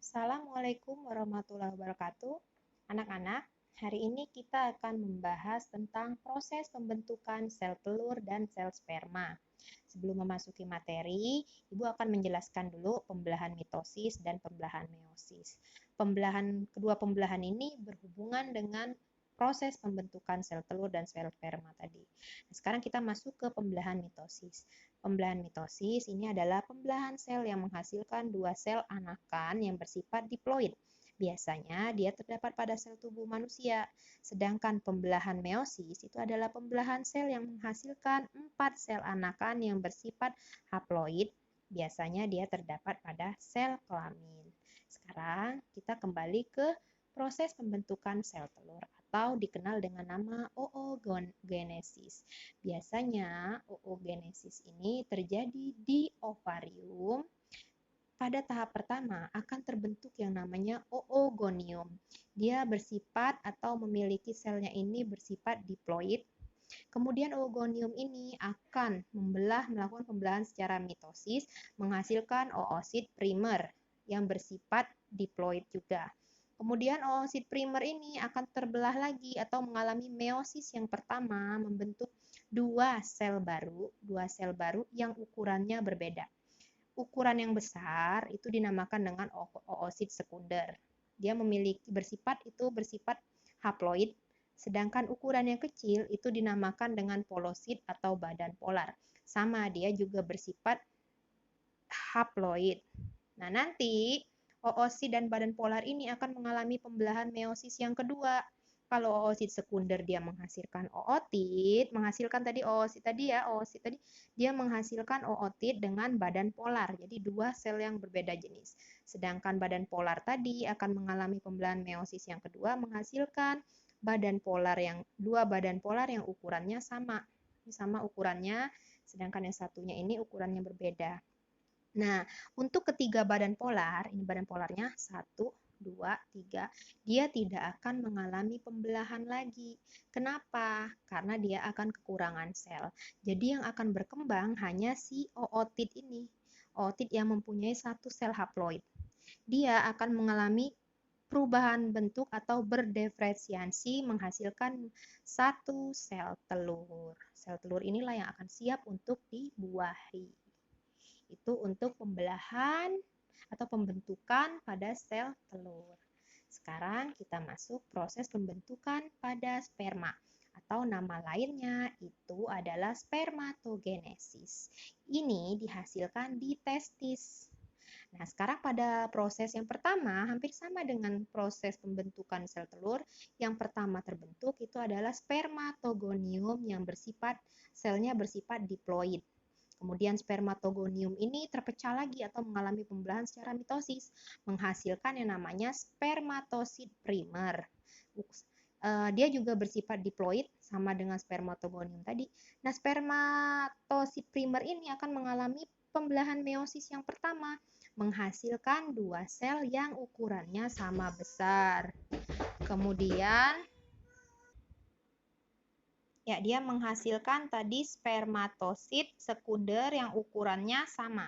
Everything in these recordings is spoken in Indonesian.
Assalamualaikum warahmatullahi wabarakatuh. Anak-anak, hari ini kita akan membahas tentang proses pembentukan sel telur dan sel sperma. Sebelum memasuki materi, Ibu akan menjelaskan dulu pembelahan mitosis dan pembelahan meiosis. Kedua pembelahan ini berhubungan dengan proses pembentukan sel telur dan sel sperma tadi. Nah, sekarang kita masuk ke pembelahan mitosis. Pembelahan mitosis ini adalah pembelahan sel yang menghasilkan dua sel anakan yang bersifat diploid. Biasanya dia terdapat pada sel tubuh manusia. Sedangkan pembelahan meiosis itu adalah pembelahan sel yang menghasilkan 4 sel anakan yang bersifat haploid. Biasanya dia terdapat pada sel kelamin. Sekarang kita kembali ke proses pembentukan sel telur atau dikenal dengan nama oogenesis. Biasanya oogenesis ini terjadi di ovarium. Pada tahap pertama akan terbentuk yang namanya oogonium. Dia bersifat atau memiliki selnya ini bersifat diploid. Kemudian oogonium ini akan melakukan pembelahan secara mitosis, menghasilkan oosit primer yang bersifat diploid juga. Kemudian oosit primer ini akan terbelah lagi atau mengalami meiosis yang pertama, membentuk dua sel baru yang ukurannya berbeda. Ukuran yang besar itu dinamakan dengan oosit sekunder. Dia bersifat haploid, sedangkan ukuran yang kecil itu dinamakan dengan polosit atau badan polar. Sama, dia juga bersifat haploid. Nah, nanti oosit dan badan polar ini akan mengalami pembelahan meiosis yang kedua. Kalau oosit sekunder dia menghasilkan oosit tadi, dia menghasilkan ootit dengan badan polar. Jadi dua sel yang berbeda jenis. Sedangkan badan polar tadi akan mengalami pembelahan meiosis yang kedua menghasilkan dua badan polar yang ukurannya sama ukurannya, sedangkan yang satunya ini ukurannya berbeda. Nah, untuk ketiga badan polar, ini badan polarnya 1, 2, 3, dia tidak akan mengalami pembelahan lagi. Kenapa? Karena dia akan kekurangan sel. Jadi yang akan berkembang hanya si ootit ini. Ootit yang mempunyai satu sel haploid. Dia akan mengalami perubahan bentuk atau berdiferensiasi menghasilkan satu sel telur. Sel telur inilah yang akan siap untuk dibuahi. Itu untuk pembelahan atau pembentukan pada sel telur. Sekarang kita masuk proses pembentukan pada sperma atau nama lainnya itu adalah spermatogenesis. Ini dihasilkan di testis. Nah, sekarang pada proses yang pertama hampir sama dengan proses pembentukan sel telur. Yang pertama terbentuk itu adalah spermatogonium yang selnya bersifat diploid. Kemudian spermatogonium ini terpecah lagi atau mengalami pembelahan secara mitosis, menghasilkan yang namanya spermatosit primer. Dia juga bersifat diploid, sama dengan spermatogonium tadi. Nah, spermatosit primer ini akan mengalami pembelahan meiosis yang pertama, menghasilkan dua sel yang ukurannya sama besar. Kemudian dia menghasilkan tadi spermatosit sekunder yang ukurannya sama.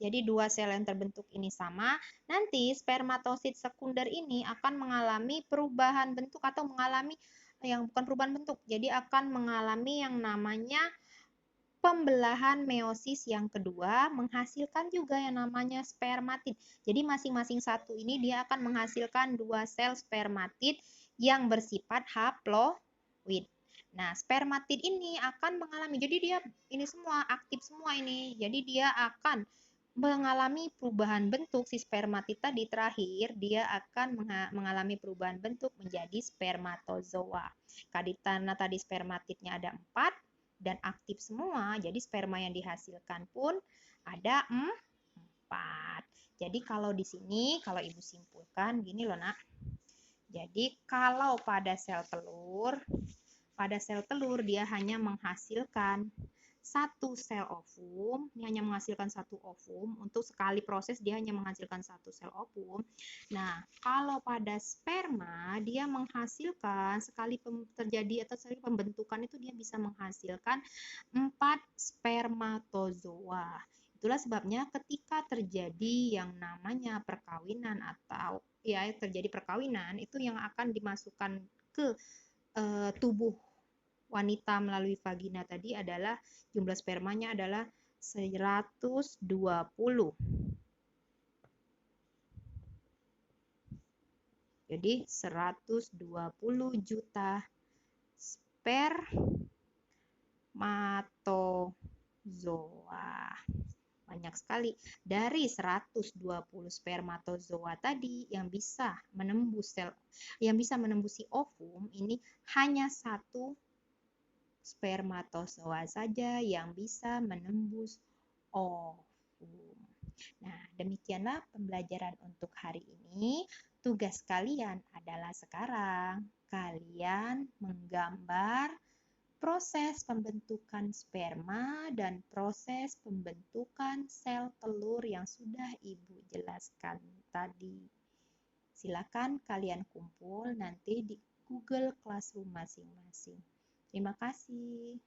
Jadi dua sel yang terbentuk ini sama. Nanti spermatosit sekunder ini akan mengalami perubahan bentuk atau mengalami yang bukan perubahan bentuk. Jadi akan mengalami yang namanya pembelahan meiosis yang kedua, menghasilkan juga yang namanya spermatid. Jadi masing-masing satu ini dia akan menghasilkan dua sel spermatid yang bersifat haploid. Nah, spermatid ini akan mengalami, jadi dia ini semua aktif semua ini. Jadi dia akan mengalami perubahan bentuk. Si spermatid tadi terakhir dia akan mengalami perubahan bentuk menjadi spermatozoa. Karena tadi spermatidnya ada 4 dan aktif semua, jadi sperma yang dihasilkan pun ada 4. Jadi kalau di sini, kalau Ibu simpulkan gini loh nak. Jadi kalau pada sel telur dia hanya menghasilkan satu sel ovum, ini hanya menghasilkan satu ovum, untuk sekali proses dia hanya menghasilkan satu sel ovum. Nah, kalau pada sperma dia menghasilkan sekali terjadi atau sekali pembentukan itu dia bisa menghasilkan 4 spermatozoa. Itulah sebabnya ketika terjadi yang namanya perkawinan atau ya terjadi perkawinan, itu yang akan dimasukkan ke tubuh wanita melalui vagina tadi adalah jumlah spermanya adalah 120. Jadi 120 juta spermatozoa. Banyak sekali. Dari 120 spermatozoa tadi yang bisa menembusi ovum, ini hanya satu spermatozoa saja yang bisa menembus ovum. Nah, demikianlah pembelajaran untuk hari ini. Tugas kalian adalah sekarang kalian menggambar proses pembentukan sperma dan proses pembentukan sel telur yang sudah Ibu jelaskan tadi. Silakan kalian kumpul nanti di Google Classroom masing-masing. Terima kasih.